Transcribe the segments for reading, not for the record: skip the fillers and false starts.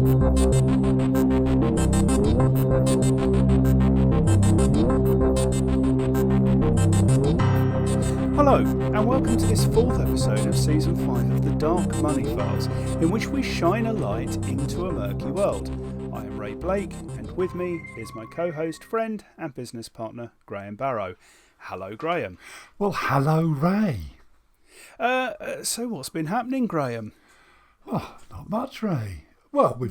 Hello, and welcome to this fourth episode of Season 5 of the Dark Money Files, in which we shine a light into a murky world. I am Ray Blake, and with me is my co-host, friend and business partner, Graham Barrow. Hello, Graham. Well, hello, Ray. So what's been happening, Graham? Oh, not much, Ray. Well,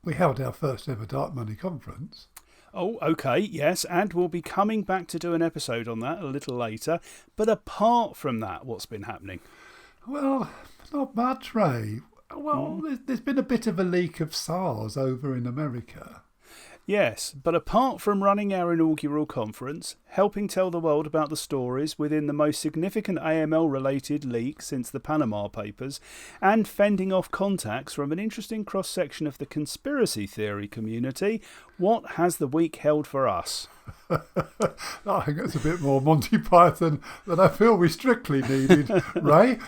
we held our first ever Dark Money conference. Oh, okay, yes, and we'll be coming back to do an episode on that a little later. But apart from that, what's been happening? Well, not much, Ray. Well, there's been a bit of a leak of SARS over in America. Yes, but apart from running our inaugural conference, helping tell the world about the stories within the most significant AML-related leak since the Panama Papers, and fending off contacts from an interesting cross-section of the conspiracy theory community, what has the week held for us? I think that's a bit more Monty Python than I feel we strictly needed, Ray.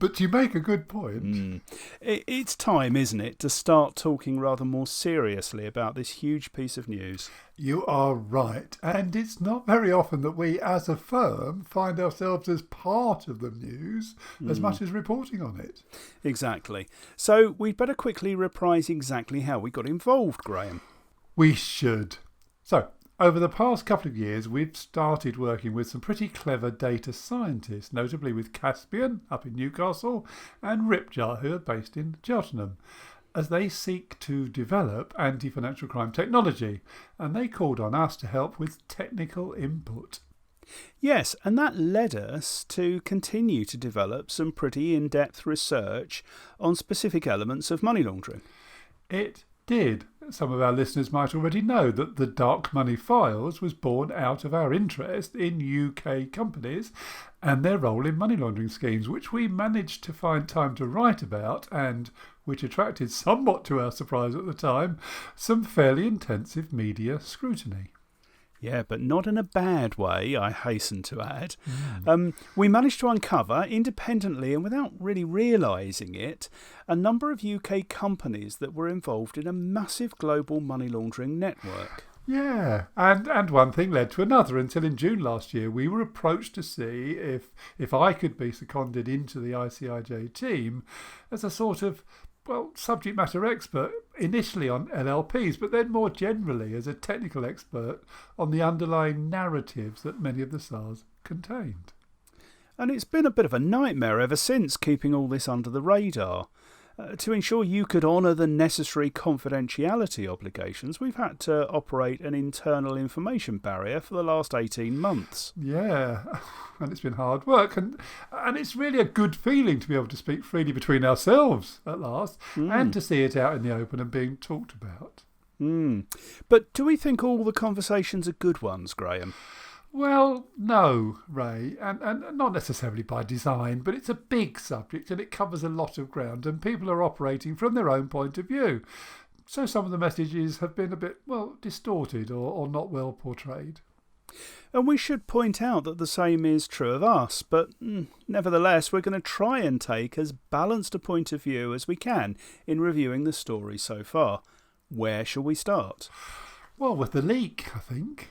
But you make a good point. It's time, isn't it, to start talking rather more seriously about this huge piece of news. You are right. And it's not very often that we, as a firm, find ourselves as part of the news as much as reporting on it. Exactly. So we'd better quickly reprise exactly how we got involved, Graham. We should. So, over the past couple of years, we've started working with some pretty clever data scientists, notably with Caspian up in Newcastle and Ripjar, who are based in Cheltenham, as they seek to develop anti-financial crime technology, and they called on us to help with technical input. Yes, and that led us to continue to develop some pretty in-depth research on specific elements of money laundering. It did. Some of our listeners might already know that the Dark Money Files was born out of our interest in UK companies and their role in money laundering schemes, which we managed to find time to write about and which attracted, somewhat to our surprise at the time, some fairly intensive media scrutiny. Yeah, but not in a bad way, I hasten to add. We managed to uncover, independently and without really realising it, a number of UK companies that were involved in a massive global money laundering network. Yeah, and one thing led to another until in June last year we were approached to see if I could be seconded into the ICIJ team as a sort of, well, subject matter expert, initially on LLPs, but then more generally as a technical expert on the underlying narratives that many of the SARS contained. And it's been a bit of a nightmare ever since, keeping all this under the radar. To ensure you could honour the necessary confidentiality obligations, we've had to operate an internal information barrier for the last 18 months. Yeah, and it's been hard work, and it's really a good feeling to be able to speak freely between ourselves at last, and to see it out in the open and being talked about. But do we think all the conversations are good ones, Graham? Well, no, Ray, and not necessarily by design, but it's a big subject and it covers a lot of ground and people are operating from their own point of view. So some of the messages have been a bit, well, distorted or not well portrayed. And we should point out that the same is true of us, but nevertheless we're going to try and take as balanced a point of view as we can in reviewing the story so far. Where shall we start? Well, with the leak, I think.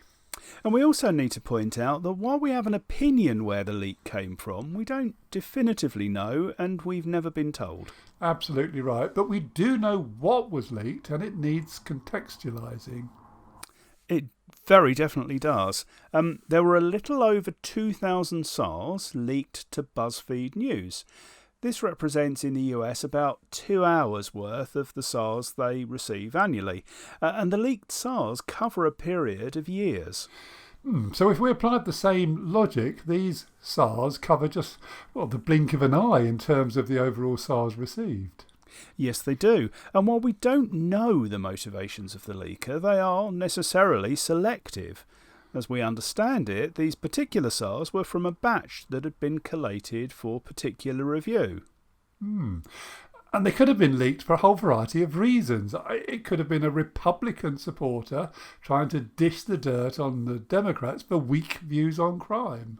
And we also need to point out that while we have an opinion where the leak came from, we don't definitively know and we've never been told. Absolutely right, but we do know what was leaked and it needs contextualising. It very definitely does. There were a little over 2,000 SARS leaked to BuzzFeed News. This represents in the US about 2 hours worth of the SARS they receive annually, and the leaked SARS cover a period of years. So if we applied the same logic, these SARS cover just, well, the blink of an eye in terms of the overall SARS received. Yes, they do. And while we don't know the motivations of the leaker, they are necessarily selective. As we understand it, these particular SARS were from a batch that had been collated for particular review. And they could have been leaked for a whole variety of reasons. It could have been a Republican supporter trying to dish the dirt on the Democrats for weak views on crime.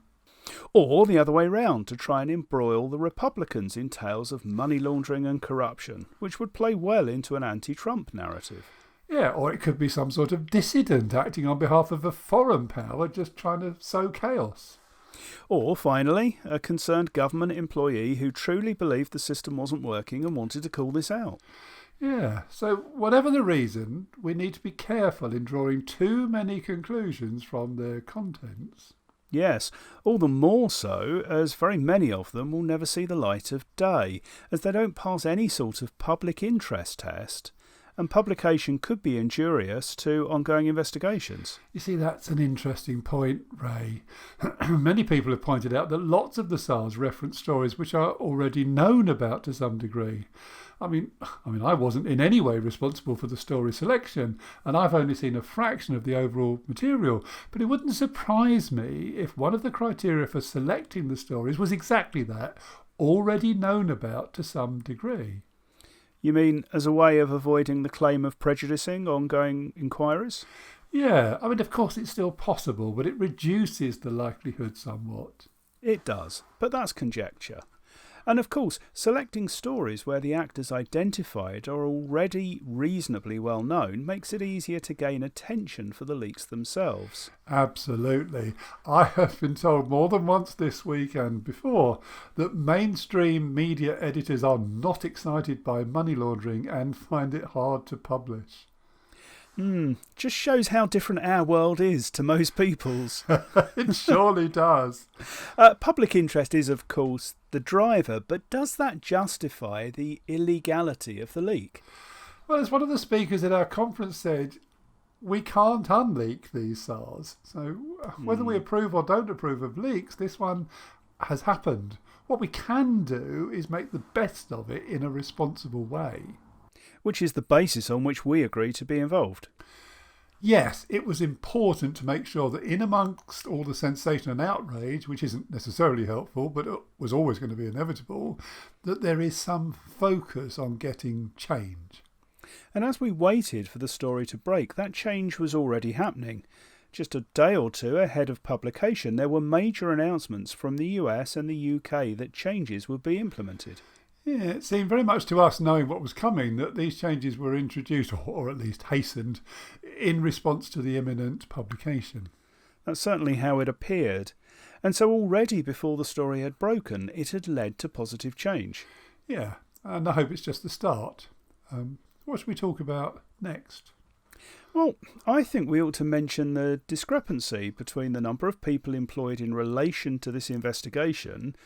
Or the other way round, to try and embroil the Republicans in tales of money laundering and corruption, which would play well into an anti-Trump narrative. Yeah, or it could be some sort of dissident acting on behalf of a foreign power just trying to sow chaos. Or, finally, a concerned government employee who truly believed the system wasn't working and wanted to call this out. Yeah, so whatever the reason, we need to be careful in drawing too many conclusions from their contents. Yes, all the more so as very many of them will never see the light of day, as they don't pass any sort of public interest test, and publication could be injurious to ongoing investigations. You see, that's an interesting point, Ray. Many people have pointed out that lots of the SARS reference stories which are already known about to some degree. I mean, I wasn't in any way responsible for the story selection, and I've only seen a fraction of the overall material, but it wouldn't surprise me if one of the criteria for selecting the stories was exactly that, already known about to some degree. You mean as a way of avoiding the claim of prejudicing ongoing inquiries? Yeah, I mean, of course it's still possible, but it reduces the likelihood somewhat. It does, but that's conjecture. And of course, selecting stories where the actors identified are already reasonably well known makes it easier to gain attention for the leaks themselves. Absolutely. I have been told more than once this week and before that mainstream media editors are not excited by money laundering and find it hard to publish. Just shows how different our world is to most people's. It surely does. Public interest is, of course, the driver, but does that justify the illegality of the leak? Well, as one of the speakers at our conference said, we can't unleak these SARs. So whether we approve or don't approve of leaks, this one has happened. What we can do is make the best of it in a responsible way. Which is the basis on which we agree to be involved. Yes, it was important to make sure that in amongst all the sensation and outrage, which isn't necessarily helpful, but it was always going to be inevitable, that there is some focus on getting change. And as we waited for the story to break, that change was already happening. Just a day or two ahead of publication, there were major announcements from the US and the UK that changes would be implemented. Yeah, it seemed very much to us, knowing what was coming, that these changes were introduced, or at least hastened, in response to the imminent publication. That's certainly how it appeared. And so already before the story had broken, it had led to positive change. Yeah, and I hope it's just the start. What should we talk about next? Well, I think we ought to mention the discrepancy between the number of people employed in relation to this investigation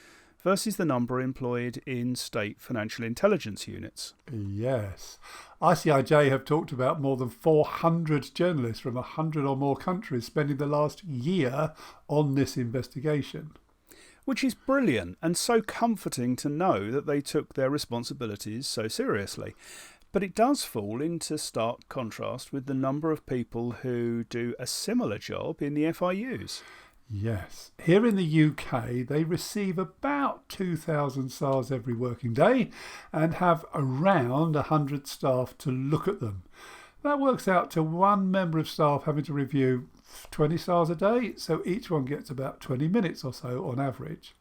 versus the number employed in state financial intelligence units. Yes. ICIJ have talked about more than 400 journalists from 100 or more countries spending the last year on this investigation. Which is brilliant and so comforting to know that they took their responsibilities so seriously. But it does fall into stark contrast with the number of people who do a similar job in the FIUs. Yes. Here in the UK, they receive about 2,000 SARs every working day and have around 100 staff to look at them. That works out to one member of staff having to review 20 SARs a day, so each one gets about 20 minutes or so on average.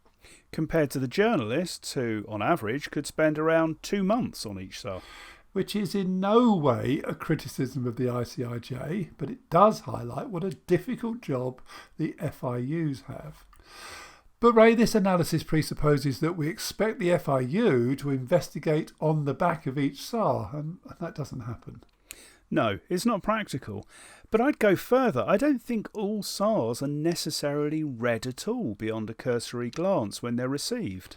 Compared to the journalists, who on average could spend around 2 months on each SAR. Which is in no way a criticism of the ICIJ, but it does highlight what a difficult job the FIUs have. But Ray, this analysis presupposes that we expect the FIU to investigate on the back of each SAR, and that doesn't happen. No, it's not practical. But I'd go further. I don't think all SARs are necessarily read at all beyond a cursory glance when they're received.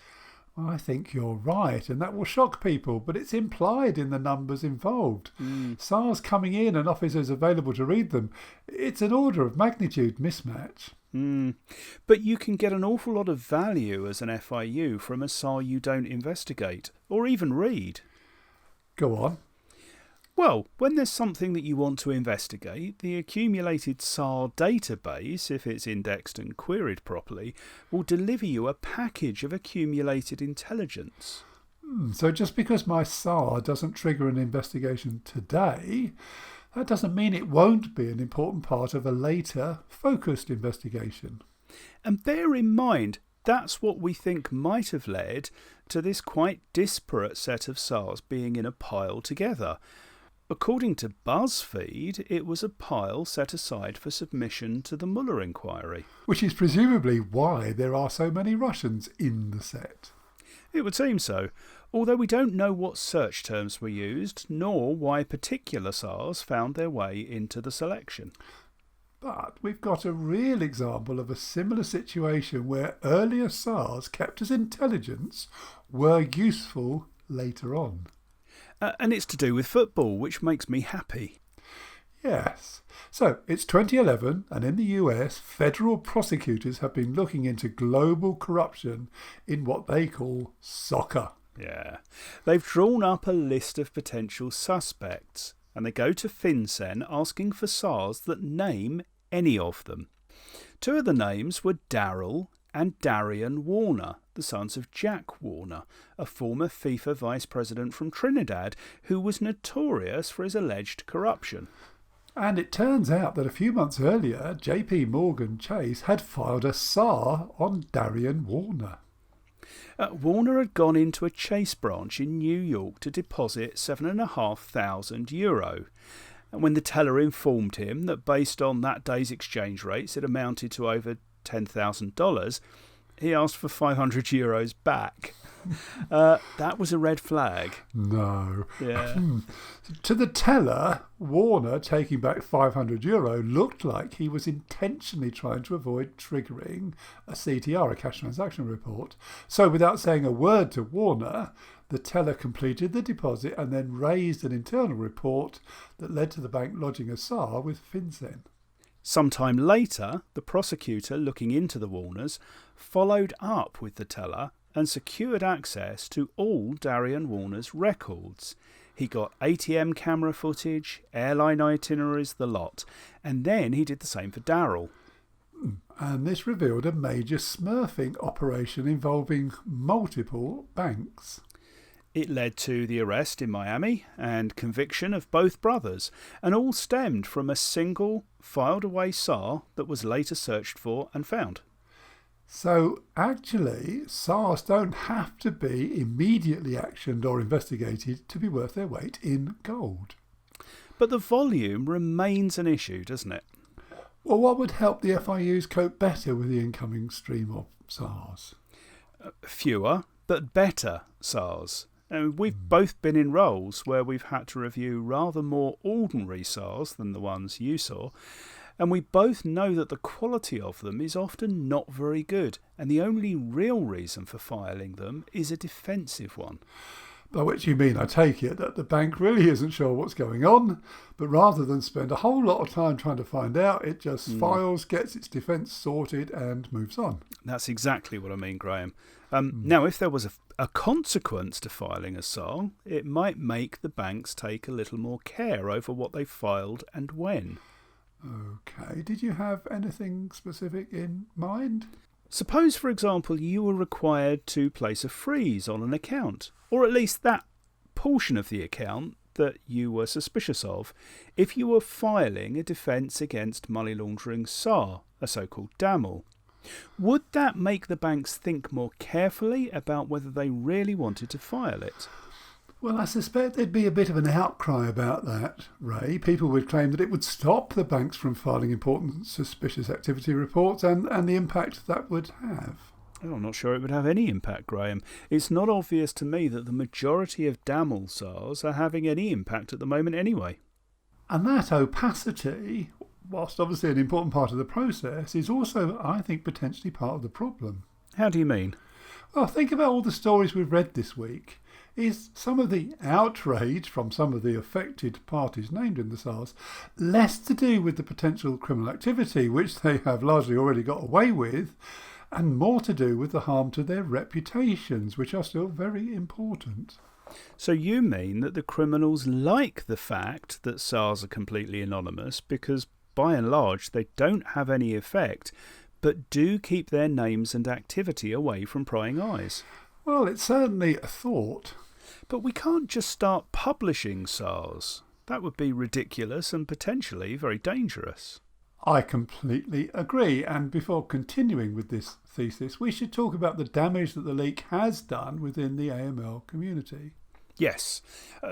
I think you're right, and that will shock people, but it's implied in the numbers involved. SARs coming in and officers available to read them, it's an order of magnitude mismatch. But you can get an awful lot of value as an FIU from a SAR you don't investigate, or even read. Go on. Well, when there's something that you want to investigate, the accumulated SAR database, if it's indexed and queried properly, will deliver you a package of accumulated intelligence. So just because my SAR doesn't trigger an investigation today, that doesn't mean it won't be an important part of a later, focused investigation. And bear in mind, that's what we think might have led to this quite disparate set of SARS being in a pile together. According to BuzzFeed, it was a pile set aside for submission to the Mueller inquiry. Which is presumably why there are so many Russians in the set. It would seem so, although we don't know what search terms were used, nor why particular SARS found their way into the selection. But we've got a real example of a similar situation where earlier SARS kept as intelligence were useful later on. And it's to do with football, which makes me happy. Yes. So, it's 2011, and in the US, federal prosecutors have been looking into global corruption in what they call soccer. Yeah. They've drawn up a list of potential suspects, and they go to FinCEN asking for SARS that name any of them. Two of the names were Daryl and Darian Warner, the sons of Jack Warner, a former FIFA vice president from Trinidad who was notorious for his alleged corruption. And it turns out that a few months earlier, JP Morgan Chase had filed a SAR on Darian Warner. Warner had gone into a Chase branch in New York to deposit €7,500. And when the teller informed him that based on that day's exchange rates it amounted to over $10,000, he asked for €500 back. That was a red flag. No. Yeah. To the teller, Warner taking back €500 looked like he was intentionally trying to avoid triggering a CTR, a cash transaction report. So without saying a word to Warner, the teller completed the deposit and then raised an internal report that led to the bank lodging a SAR with FinCEN. Sometime later, the prosecutor looking into the Warners followed up with the teller and secured access to all Darian Warner's records. He got ATM camera footage, airline itineraries, the lot, and then he did the same for Daryl. And this revealed a major smurfing operation involving multiple banks. It led to the arrest in Miami and conviction of both brothers, and all stemmed from a single filed away SAR that was later searched for and found. So actually, SARs don't have to be immediately actioned or investigated to be worth their weight in gold. But the volume remains an issue, doesn't it? Well, what would help the FIUs cope better with the incoming stream of SARs? Fewer, but better SARs. We've both been in roles where we've had to review rather more ordinary SARs than the ones you saw, and we both know that the quality of them is often not very good, and the only real reason for filing them is a defensive one. By which you mean, I take it, that the bank really isn't sure what's going on, but rather than spend a whole lot of time trying to find out, it just files, gets its defence sorted and moves on. That's exactly what I mean, Graham. Now, if there was a consequence to filing a SAR, it might make the banks take a little more care over what they filed and when. Okay, did you have anything specific in mind? Suppose, for example, you were required to place a freeze on an account, or at least that portion of the account that you were suspicious of, if you were filing a defence against money laundering SAR, a so-called DAML. Would that make the banks think more carefully about whether they really wanted to file it? Well, I suspect there'd be a bit of an outcry about that, Ray. People would claim that it would stop the banks from filing important suspicious activity reports and the impact that would have. Oh, I'm not sure it would have any impact, Graham. It's not obvious to me that the majority of DAML SARs are having any impact at the moment anyway. And that opacity, whilst obviously an important part of the process, is also, I think, potentially part of the problem. How do you mean? Well, think about all the stories we've read this week. Is some of the outrage from some of the affected parties named in the SARs less to do with the potential criminal activity, which they have largely already got away with, and more to do with the harm to their reputations, which are still very important? So you mean that the criminals like the fact that SARs are completely anonymous because, by and large, they don't have any effect, but do keep their names and activity away from prying eyes? Well, it's certainly a thought. But we can't just start publishing SARs. That would be ridiculous and potentially very dangerous. I completely agree. And before continuing with this thesis, we should talk about the damage that the leak has done within the AML community. Yes,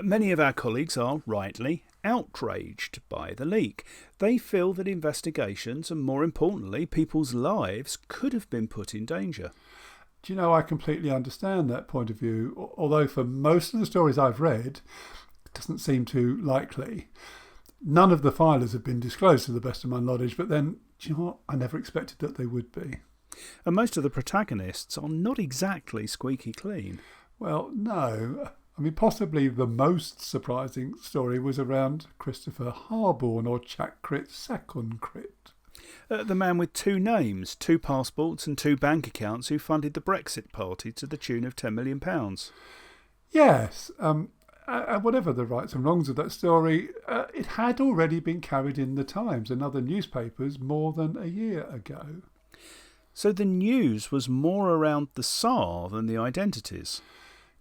many of our colleagues are rightly outraged by the leak. They feel that investigations and, more importantly, people's lives could have been put in danger. Do you know, I completely understand that point of view, although for most of the stories I've read, it doesn't seem too likely. None of the filers have been disclosed to the best of my knowledge, but then, do you know what? I never expected that they would be. And most of the protagonists are not exactly squeaky clean. Well, no. I mean, possibly the most surprising story was around Christopher Harborne, or Chakrit Sakunkrit. The man with 2 names, 2 passports and 2 bank accounts who funded the Brexit Party to the tune of £10 million. Yes. Whatever the rights and wrongs of that story, it had already been carried in the Times and other newspapers more than a year ago. So the news was more around the SAR than the identities.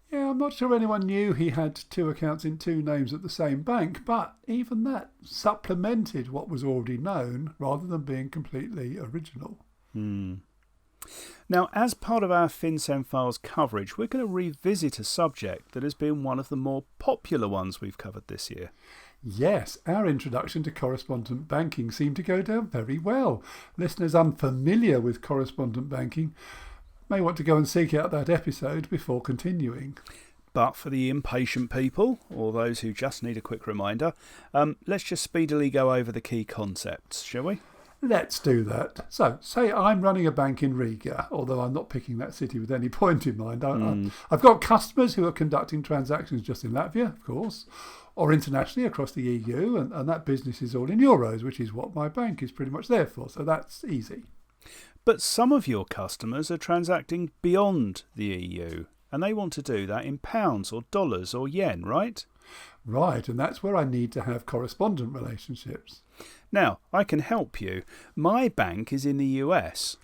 Yeah, I'm not sure anyone knew he had 2 accounts in 2 names at the same bank, but even that supplemented what was already known rather than being completely original. Now, as part of our FinCEN Files coverage, we're going to revisit a subject that has been one of the more popular ones we've covered this year. Yes, our introduction to correspondent banking seemed to go down very well. Listeners unfamiliar with correspondent banking may want to go and seek out that episode before continuing. But for the impatient people, or those who just need a quick reminder, let's just speedily go over the key concepts, shall we? Let's do that. So, say I'm running a bank in Riga, although I'm not picking that city with any point in mind. I've got customers who are conducting transactions just in Latvia, of course, or internationally across the EU, and that business is all in euros, which is what my bank is pretty much there for, so that's easy. But some of your customers are transacting beyond the EU, and they want to do that in pounds or dollars or yen, right? Right, and that's where I need to have correspondent relationships. Now, I can help you. My bank is in the US.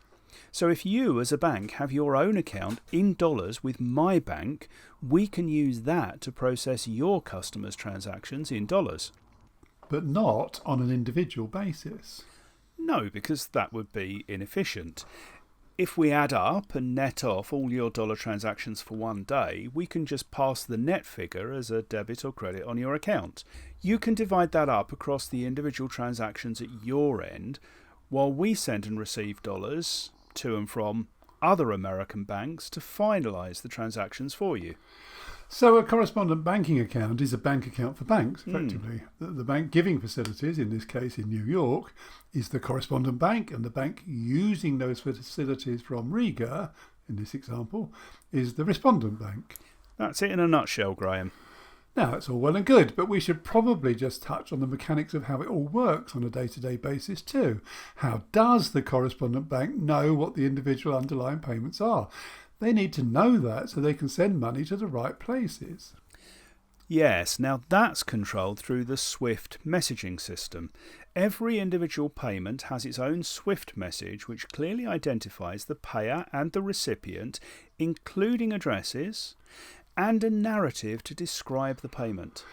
So if you as a bank have your own account in dollars with my bank, we can use that to process your customers' transactions in dollars. But not on an individual basis. No, because that would be inefficient. If we add up and net off all your dollar transactions for one day, we can just pass the net figure as a debit or credit on your account. You can divide that up across the individual transactions at your end, while we send and receive dollars to and from other American banks to finalise the transactions for you. So a correspondent banking account is a bank account for banks, effectively. The bank giving facilities, in this case in New York, is the correspondent bank, and the bank using those facilities from Riga, in this example, is the respondent bank. That's it in a nutshell, Graham. Now, that's all well and good, but we should probably just touch on the mechanics of how it all works on a day-to-day basis too. How does the correspondent bank know what the individual underlying payments are? They need to know that so they can send money to the right places. Yes, now that's controlled through the SWIFT messaging system. Every individual payment has its own SWIFT message which clearly identifies the payer and the recipient, including addresses, and a narrative to describe the payment.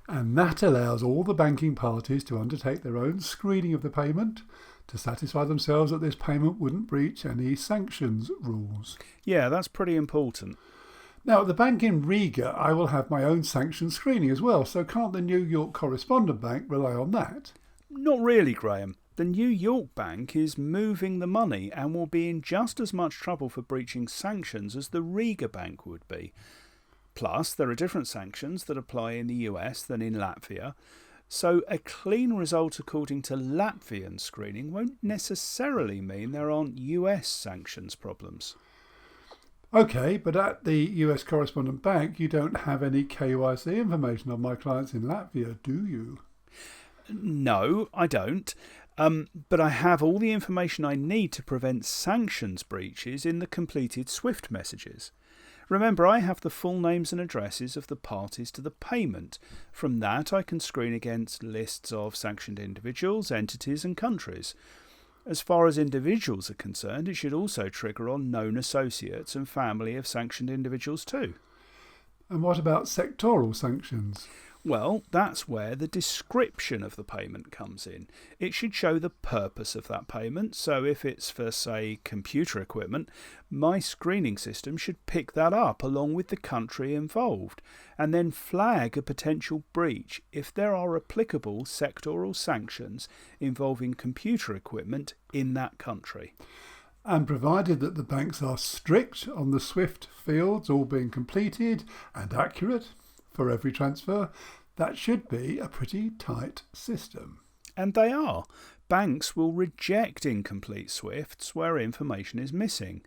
And that allows all the banking parties to undertake their own screening of the payment to satisfy themselves that this payment wouldn't breach any sanctions rules. Yeah, that's pretty important. Now, at the bank in Riga, I will have my own sanctions screening as well, so can't the New York Correspondent Bank rely on that? Not really, Graham. The New York bank is moving the money and will be in just as much trouble for breaching sanctions as the Riga bank would be. Plus, there are different sanctions that apply in the US than in Latvia, so a clean result according to Latvian screening won't necessarily mean there aren't US sanctions problems. OK, but at the US Correspondent Bank, you don't have any KYC information on my clients in Latvia, do you? No, I don't. But I have all the information I need to prevent sanctions breaches in the completed SWIFT messages. Remember, I have the full names and addresses of the parties to the payment. From that, I can screen against lists of sanctioned individuals, entities and countries. As far as individuals are concerned, it should also trigger on known associates and family of sanctioned individuals too. And what about sectoral sanctions? Well, that's where the description of the payment comes in. It should show the purpose of that payment, so if it's for, say, computer equipment, my screening system should pick that up along with the country involved, and then flag a potential breach if there are applicable sectoral sanctions involving computer equipment in that country. And provided that the banks are strict on the SWIFT fields all being completed and accurate for every transfer, that should be a pretty tight system. And they are. Banks will reject incomplete SWIFTs where information is missing.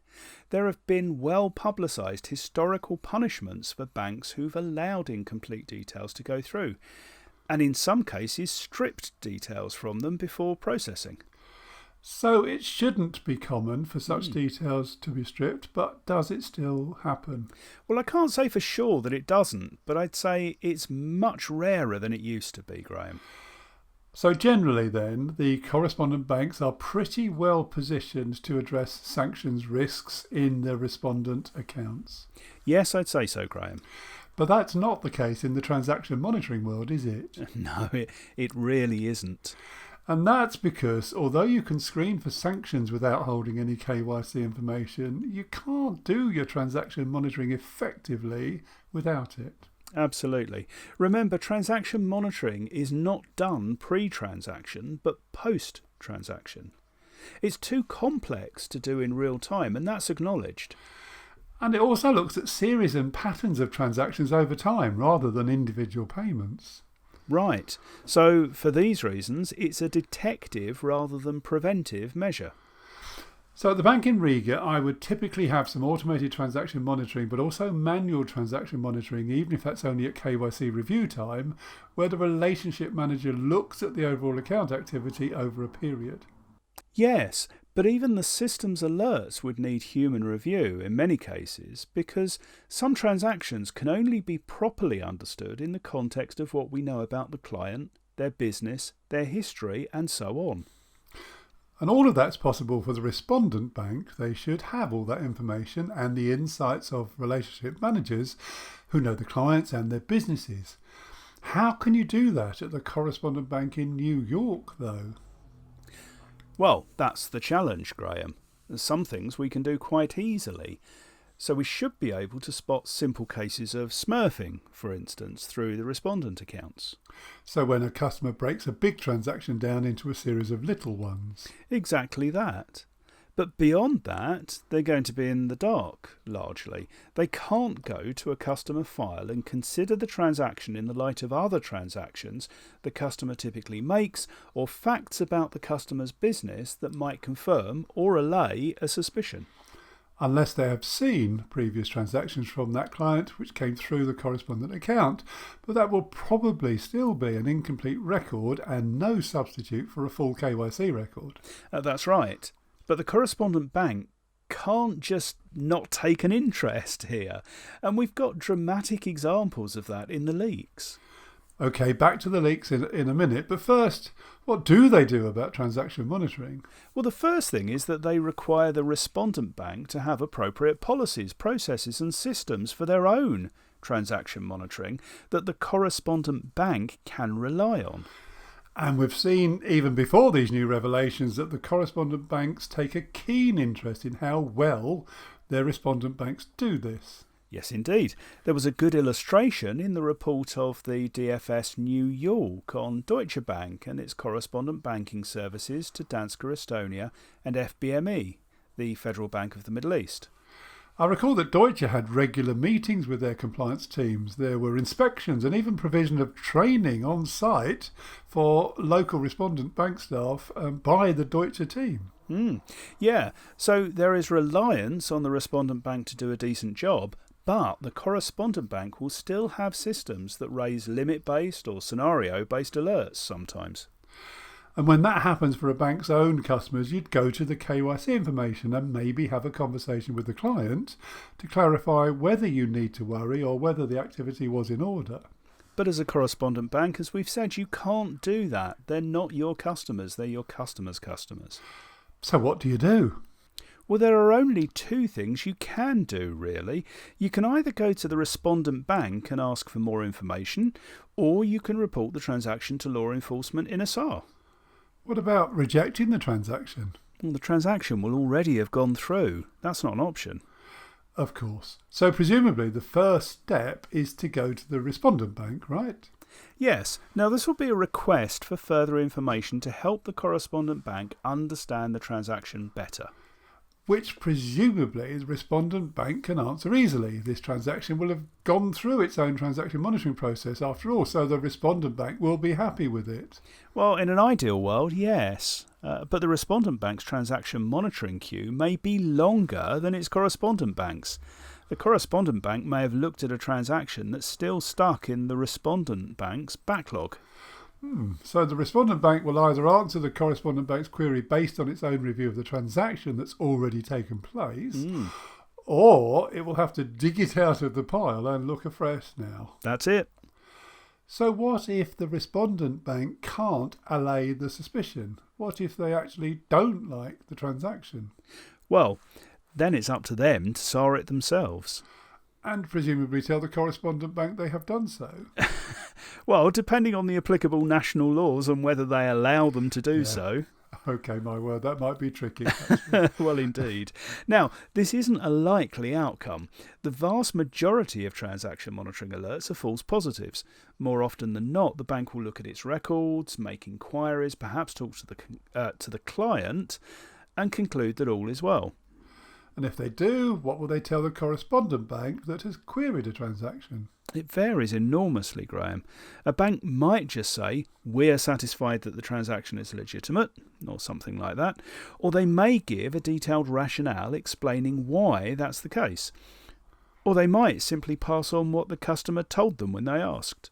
There have been well publicised historical punishments for banks who've allowed incomplete details to go through, and in some cases stripped details from them before processing. So it shouldn't be common for such details to be stripped, but does it still happen? Well, I can't say for sure that it doesn't, but I'd say it's much rarer than it used to be, Graham. So generally then, the correspondent banks are pretty well positioned to address sanctions risks in their respondent accounts. Yes, I'd say so, Graham. But that's not the case in the transaction monitoring world, is it? No, it really isn't. And that's because, although you can screen for sanctions without holding any KYC information, you can't do your transaction monitoring effectively without it. Absolutely. Remember, transaction monitoring is not done pre-transaction, but post-transaction. It's too complex to do in real time, and that's acknowledged. And it also looks at series and patterns of transactions over time, rather than individual payments. Right. So, for these reasons, it's a detective rather than preventive measure. So at the bank in Riga, I would typically have some automated transaction monitoring, but also manual transaction monitoring, even if that's only at KYC review time, where the relationship manager looks at the overall account activity over a period. Yes, but even the system's alerts would need human review in many cases, because some transactions can only be properly understood in the context of what we know about the client, their business, their history, and so on. And all of that's possible for the respondent bank. They should have all that information and the insights of relationship managers who know the clients and their businesses. How can you do that at the correspondent bank in New York, though? Well, that's the challenge, Graham. Some things we can do quite easily. So we should be able to spot simple cases of smurfing, for instance, through the respondent accounts. So when a customer breaks a big transaction down into a series of little ones. Exactly that. But beyond that, they're going to be in the dark, largely. They can't go to a customer file and consider the transaction in the light of other transactions the customer typically makes, or facts about the customer's business that might confirm or allay a suspicion. Unless they have seen previous transactions from that client which came through the correspondent account, but that will probably still be an incomplete record and no substitute for a full KYC record. That's right. But the correspondent bank can't just not take an interest here, and we've got dramatic examples of that in the leaks. OK, back to the leaks in a minute, but first, what do they do about transaction monitoring? Well, the first thing is that they require the respondent bank to have appropriate policies, processes and systems for their own transaction monitoring that the correspondent bank can rely on. And we've seen, even before these new revelations, that the correspondent banks take a keen interest in how well their respondent banks do this. Yes, indeed. There was a good illustration in the report of the DFS New York on Deutsche Bank and its correspondent banking services to Danske Estonia and FBME, the Federal Bank of the Middle East. I recall that Deutsche had regular meetings with their compliance teams. There were inspections and even provision of training on site for local respondent bank staff by the Deutsche team. Yeah, so there is reliance on the respondent bank to do a decent job, but the correspondent bank will still have systems that raise limit-based or scenario-based alerts sometimes. And when that happens for a bank's own customers, you'd go to the KYC information and maybe have a conversation with the client to clarify whether you need to worry or whether the activity was in order. But as a correspondent bank, as we've said, you can't do that. They're not your customers, they're your customers' customers. So what do you do? Well, there are only two things you can do, really. You can either go to the respondent bank and ask for more information, or you can report the transaction to law enforcement in a SAR. What about rejecting the transaction? Well, the transaction will already have gone through. That's not an option. Of course. So presumably the first step is to go to the respondent bank, right? Yes. Now, this will be a request for further information to help the correspondent bank understand the transaction better. Which presumably the respondent bank can answer easily. This transaction will have gone through its own transaction monitoring process after all, so the respondent bank will be happy with it. Well, in an ideal world, yes. But the respondent bank's transaction monitoring queue may be longer than its correspondent bank's. The correspondent bank may have looked at a transaction that's still stuck in the respondent bank's backlog. So the respondent bank will either answer the correspondent bank's query based on its own review of the transaction that's already taken place, or it will have to dig it out of the pile and look afresh now. That's it. So what if the respondent bank can't allay the suspicion? What if they actually don't like the transaction? Well, then it's up to them to SAR it themselves. And presumably tell the correspondent bank they have done so. Well, depending on the applicable national laws and whether they allow them to do so. OK, my word, that might be tricky. Well, indeed. Now, this isn't a likely outcome. The vast majority of transaction monitoring alerts are false positives. More often than not, the bank will look at its records, make inquiries, perhaps talk to the client, and conclude that all is well. And if they do, what will they tell the correspondent bank that has queried a transaction? It varies enormously, Graham. A bank might just say, we're satisfied that the transaction is legitimate, or something like that, or they may give a detailed rationale explaining why that's the case. Or they might simply pass on what the customer told them when they asked.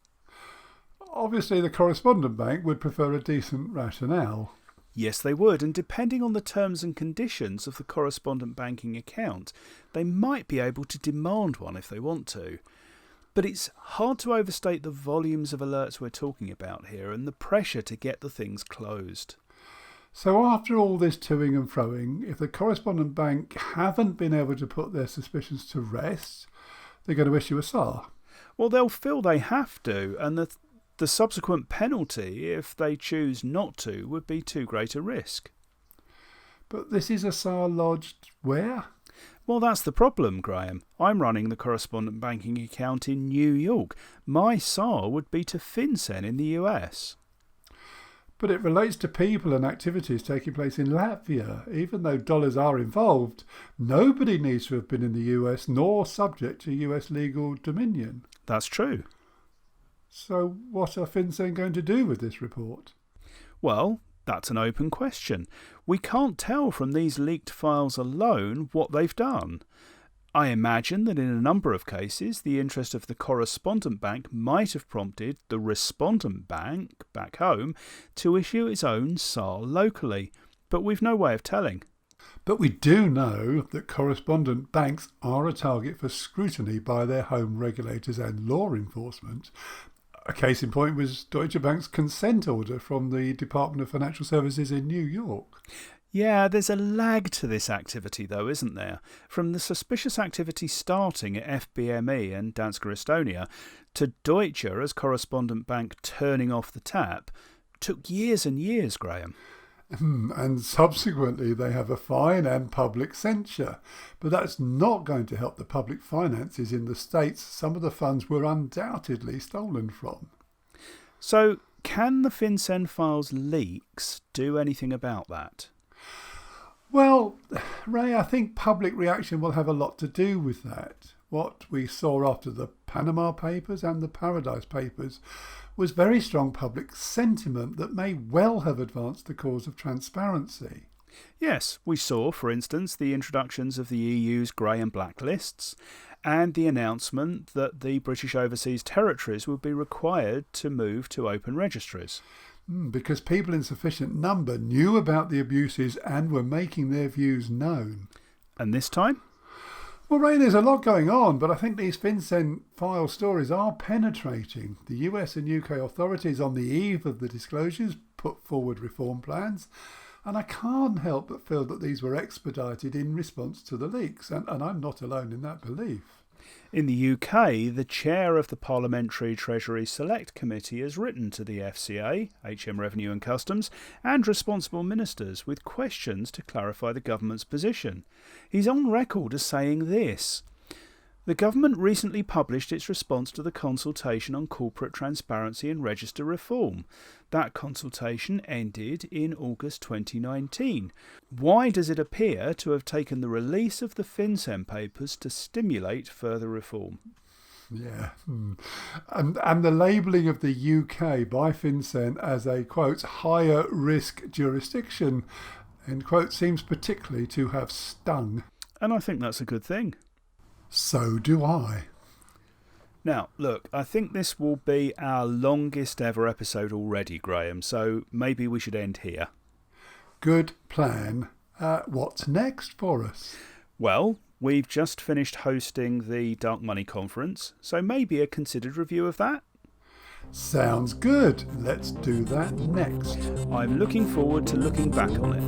Obviously, the correspondent bank would prefer a decent rationale. Yes, they would, and depending on the terms and conditions of the correspondent banking account, they might be able to demand one if they want to. But it's hard to overstate the volumes of alerts we're talking about here and the pressure to get the things closed. So after all this toing and froing, if the correspondent bank haven't been able to put their suspicions to rest, they're going to issue a SAR. Well, they'll feel they have to, and the subsequent penalty, if they choose not to, would be too great a risk. But this is a SAR lodged where? Well, that's the problem, Graham. I'm running the correspondent banking account in New York. My SAR would be to FinCEN in the US. But it relates to people and activities taking place in Latvia. Even though dollars are involved, nobody needs to have been in the US nor subject to US legal dominion. That's true. So what are FinCEN going to do with this report? Well, that's an open question. We can't tell from these leaked files alone what they've done. I imagine that in a number of cases, the interest of the correspondent bank might have prompted the respondent bank back home to issue its own SAR locally, but we've no way of telling. But we do know that correspondent banks are a target for scrutiny by their home regulators and law enforcement. A case in point was Deutsche Bank's consent order from the Department of Financial Services in New York. Yeah, there's a lag to this activity though, isn't there? From the suspicious activity starting at FBME and Danske Estonia to Deutsche as correspondent bank turning off the tap took years and years, Graham. And subsequently they have a fine and public censure. But that's not going to help the public finances in the states some of the funds were undoubtedly stolen from. So can the FinCEN files leaks do anything about that? Well, Ray, I think public reaction will have a lot to do with that. What we saw after the Panama Papers and the Paradise Papers was very strong public sentiment that may well have advanced the cause of transparency. Yes, we saw, for instance, the introductions of the EU's grey and black lists and the announcement that the British overseas territories would be required to move to open registries. Because people in sufficient number knew about the abuses and were making their views known. And this time? Well, Ray, there's a lot going on, but I think these FinCEN file stories are penetrating. The US and UK authorities on the eve of the disclosures put forward reform plans. And I can't help but feel that these were expedited in response to the leaks, and I'm not alone in that belief. In the UK, the chair of the Parliamentary Treasury Select Committee has written to the FCA, HM Revenue and Customs, and responsible ministers with questions to clarify the government's position. He's on record as saying this: the government recently published its response to the consultation on corporate transparency and register reform. That consultation ended in August 2019. Why does it appear to have taken the release of the FinCEN papers to stimulate further reform? Yeah. And the labelling of the UK by FinCEN as a, quote, higher risk jurisdiction, end quote, seems particularly to have stung. And I think that's a good thing. So do I. Now, look, I think this will be our longest ever episode already, Graham, so maybe we should end here. Good plan. What's next for us? Well, we've just finished hosting the Dark Money Conference, so maybe a considered review of that? Sounds good. Let's do that next. I'm looking forward to looking back on it.